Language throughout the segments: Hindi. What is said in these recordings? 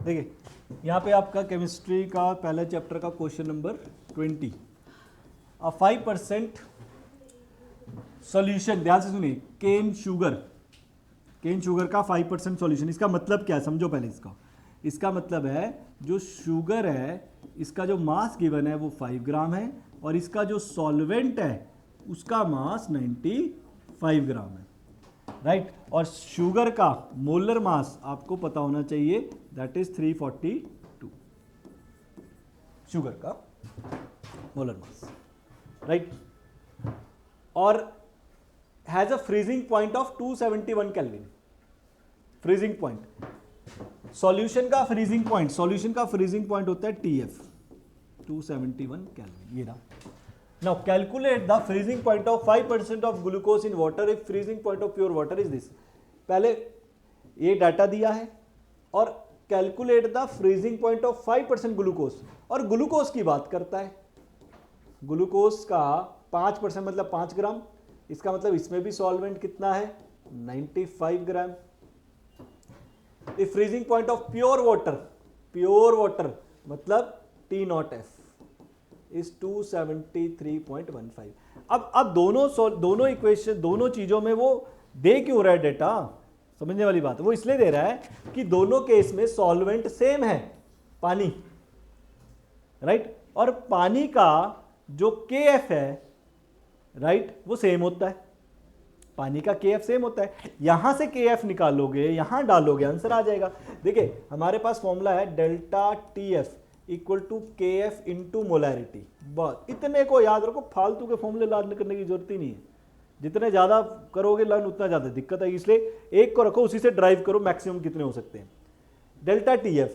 देखिए यहाँ पे आपका केमिस्ट्री का पहला चैप्टर का क्वेश्चन नंबर 20, 5% सॉल्यूशन, ध्यान से सुनिए, केन शुगर का 5% सॉल्यूशन। इसका मतलब क्या है समझो पहले। इसका मतलब है जो शुगर है इसका जो मास गिवन है वो 5 ग्राम है और इसका जो सॉल्वेंट है उसका मास 95 ग्राम है, राइट। और शुगर का मोलर मास आपको पता होना चाहिए, दैट इज 342 शुगर का मोलर मास, राइट। और has a freezing point of 271 kelvin. Freezing point, solution का फ्रीजिंग पॉइंट होता है TF 271 केल्विन, ये रहा। Now calculate the freezing point of 5% of glucose in water if freezing point of pure water is this। पहले ये डाटा दिया है और calculate the freezing point of 5% glucose, और ग्लूकोज की बात करता है। ग्लूकोज का 5% मतलब 5 ग्राम, इसका मतलब इसमें भी सॉल्वेंट कितना है 95 ग्राम। Freezing point of pure water मतलब T0F इज 273.15। अब दोनों इक्वेशन, दोनों चीजों में वो दे क्यों रहा है डेटा, समझने वाली बात है। वो इसलिए दे रहा है कि दोनों केस में सॉल्वेंट सेम है, पानी, राइट। और पानी का जो KF है, राइट, वो सेम होता है। पानी का KF सेम होता है। यहां से KF निकालोगे, यहां डालोगे, आंसर आ जाएगा। देखिए हमारे पास फॉर्मूला है delta TF equal to KF into molarity. बस इतने को याद रखो, फालतू के फॉर्मूले लर्न करने की जरूरत ही नहीं है। जितने ज्यादा करोगे लर्न उतना ज्यादा दिक्कत है, इसलिए एक को रखो, उसी से ड्राइव करो मैक्सिमम कितने हो सकते हैं। डेल्टा TF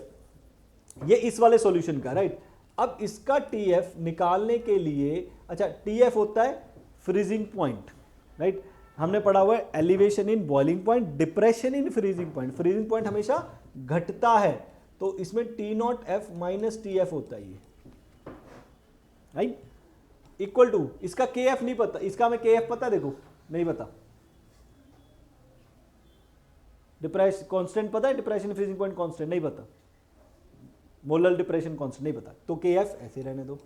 ये इस वाले सॉल्यूशन का, राइट। अब इसका TF निकालने के लिए, अच्छा TF होता है फ्रीजिंग पॉइंट, राइट। हमने पढ़ा हुआ है elevation in boiling point, depression in freezing point. Freezing point हमेशा घटता है, तो इसमें T0F माइनस TF होता है, ये राइट, इक्वल टू इसका KF नहीं पता, इसका हमें KF पता, देखो नहीं पता। डिप्रेशन कांस्टेंट पता है, डिप्रेशन फ्रीजिंग पॉइंट कांस्टेंट नहीं पता, मोलर डिप्रेशन कांस्टेंट नहीं पता, तो KF ऐसे रहने दो।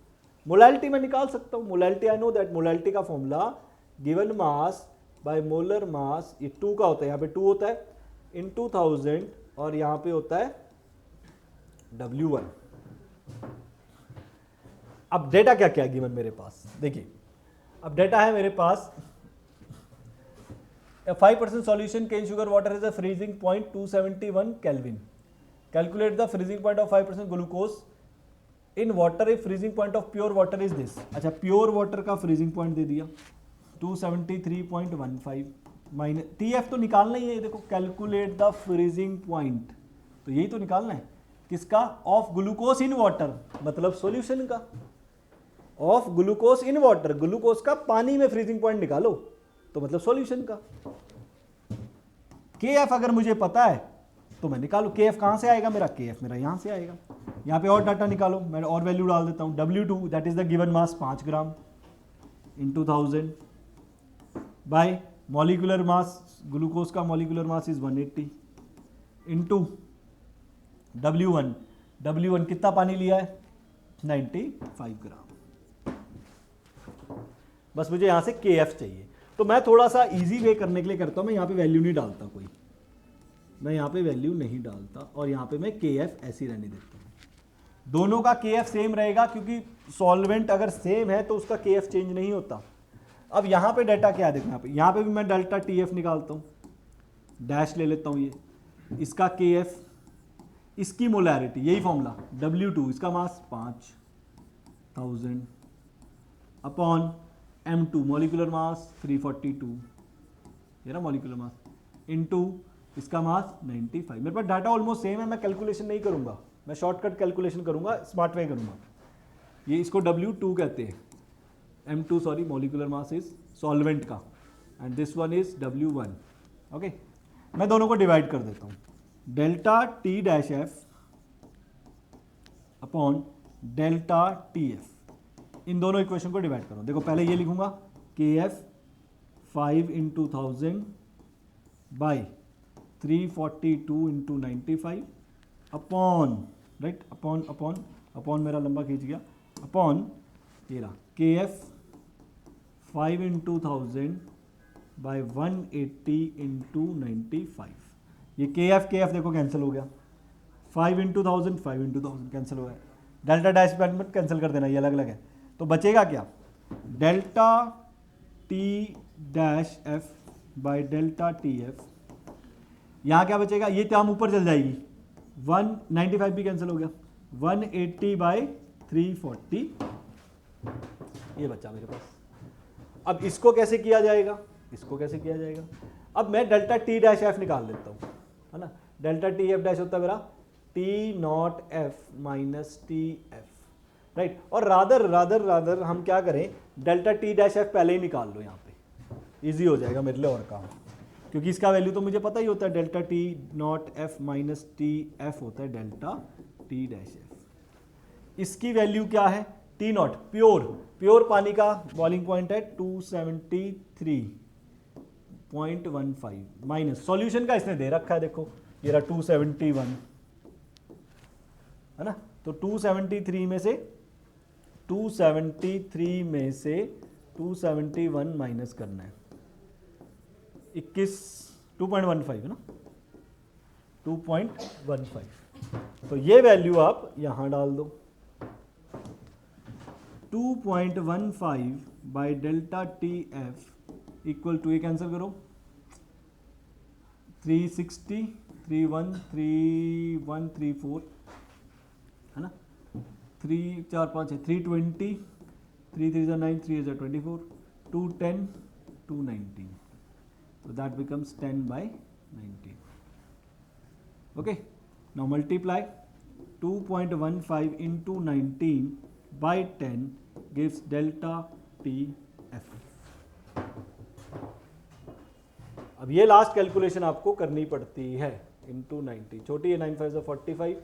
मोलैलिटी मैं निकाल सकता हूं, molality I know that, molality का formula given mass by molar mass, ये 2 का होता है, यहां पे 2 होता है इन 2000 और यहां पे होता है W1। अब डेटा क्या क्या गिवन मेरे पास, देखिए अब डेटा है मेरे पास 5% solution cane sugar water is a freezing point 271 kelvin. Calculate the freezing point of 5% glucose in water if freezing point of pure water is this. अच्छा प्योर वाटर का फ्रीजिंग पॉइंट दे दिया 273.15 माइनस TF तो निकालना ही है, देखो कैलकुलेट द फ्रीजिंग पॉइंट, तो यही तो निकालना है किसका, ऑफ ग्लूकोज इन वाटर, मतलब सॉल्यूशन का, of glucose in water, glucose का पानी में फ्रीजिंग पॉइंट निकालो तो मतलब सॉल्यूशन का। KF अगर मुझे पता है तो मैं निकालू, KF कहां से आएगा मेरा, KF मेरा यहां से आएगा। यहां पे और डाटा निकालो, मैं और वैल्यू डाल देता हूं, W2 that is the given mass 5 gram in 2000 by molecular mass, glucose का molecular mass is 180 into W1 कितना पानी लिया है 95 ग्राम। बस मुझे यहां से KF चाहिए, तो मैं थोड़ा सा इजी वे करने के लिए करता हूं, मैं यहां पे वैल्यू नहीं डालता, कोई मैं यहां पे वैल्यू नहीं डालता और यहां पे मैं KF ऐसी रहने देता हूं। दोनों का KF सेम रहेगा क्योंकि सॉल्वेंट अगर सेम है तो उसका KF चेंज नहीं होता। अब यहां पे डेटा क्या है, देखो यहां पे भी मैं डेल्टा TF निकालता हूं, डैश ले लेता हूं, ये इसका KF, इसकी मोलैरिटी, यही फॉर्मूला W2 इसका मास 5000 अपॉन M2 मॉलिक्यूलर मास 342, ये ना मॉलिक्यूलर मास, इनटू इसका मास 95। मेरे पास डाटा ऑलमोस्ट सेम है, मैं कैलकुलेशन नहीं करूंगा, मैं शॉर्टकट कैलकुलेशन करूंगा, स्मार्ट वे करूंगा। ये इसको W2 कहते हैं, M2 sorry molecular mass is solvent का, and this one is W1। Okay, मैं दोनों को डिवाइड कर देता हूं, delta T-F upon delta TF, इन दोनों इक्वेशन को डिवाइड करो। देखो पहले ये लिखूंगा KF 5 into 1000 by 342 into 95 upon, right, upon upon upon मेरा लंबा खींच गया, अपॉन ये रहा के एफ 5 इंटू 1000 बाई 180 इंटू 95। ये के एफ देखो कैंसिल हो गया, 5 इंटू 1000 कैंसिल हो गया, डेल्टा डैश मत कैंसिल कर देना, ये अलग अलग है। तो बचेगा क्या, delta T dash F by delta T F. यहाँ क्या बचेगा, ये टर्म ऊपर चल जाएगी, 195 भी कैंसिल हो गया, 180 बाई 340 ये बचा मेरे पास। अब इसको कैसे किया जाएगा, इसको कैसे किया जाएगा, अब मैं डेल्टा टी डैश एफ निकाल लेता हूँ, है ना। डेल्टा टी एफ डैश होता है मेरा T not F minus T F, right. और रादर हम क्या करें, डेल्टा टी डैश एफ पहले ही निकाल लो, यहाँ पे इजी हो जाएगा मेरे लिए और काम, क्योंकि इसका वैल्यू तो मुझे पता ही होता है, delta T not F minus T F होता है डेल्टा टी डैश एफ। इसकी वैल्यू क्या है, टी नॉट प्योर पानी का बॉइलिंग पॉइंट है 273.15 माइनस सॉल्यूशन का इसने दे रखा है, देखो ये रहा 271, है ना। तो 273 में से 271 माइनस करना है, 2.15 है ना, 2.15। तो ये वैल्यू आप यहां डाल दो, 2.15 by delta T F equal to, ये कैंसिल करो, 360, 3134 है ना, 3 4 5 है, 320, 3 3 9, 3 24, 210, 219, so that becomes 10 by 19. Okay, now multiply 2.15 into 19 by 10 gives delta TF. अब ये लास्ट कैलकुलेशन आपको करनी पड़ती है, इंटू 90, छोटी है 9 5 45,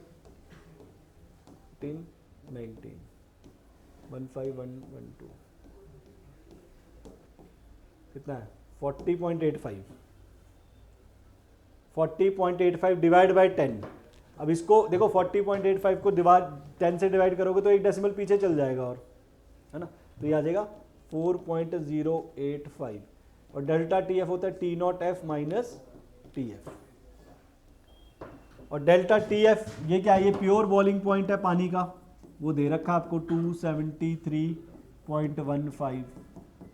10 19 15112 कितना है 40.85 डिवाइड बाय 10। अब इसको देखो 40.85 को डिवाइड 10 से डिवाइड करोगे तो एक डेसिमल पीछे चल जाएगा, और है ना, तो ये आ जाएगा 4.085, और डेल्टा टी एफ होता है T not F minus T F. और डेल्टा टी एफ ये क्या है, ये प्योर बॉइलिंग पॉइंट है पानी का, वो दे रखा है आपको 273.15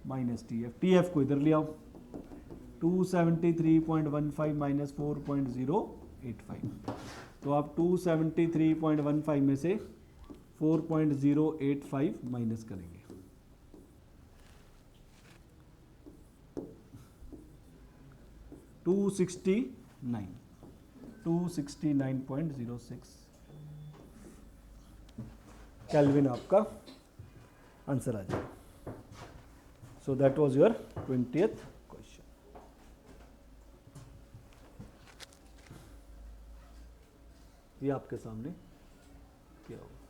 माइनस टी एफ को इधर ले आओ, 273.15 माइनस 4.085, तो आप 273.15 में से 4.085 माइनस करेंगे, टू 269.06 केल्विन आपका आंसर आ जाएगा। So that was your 20th question. ये आपके सामने किया होगा।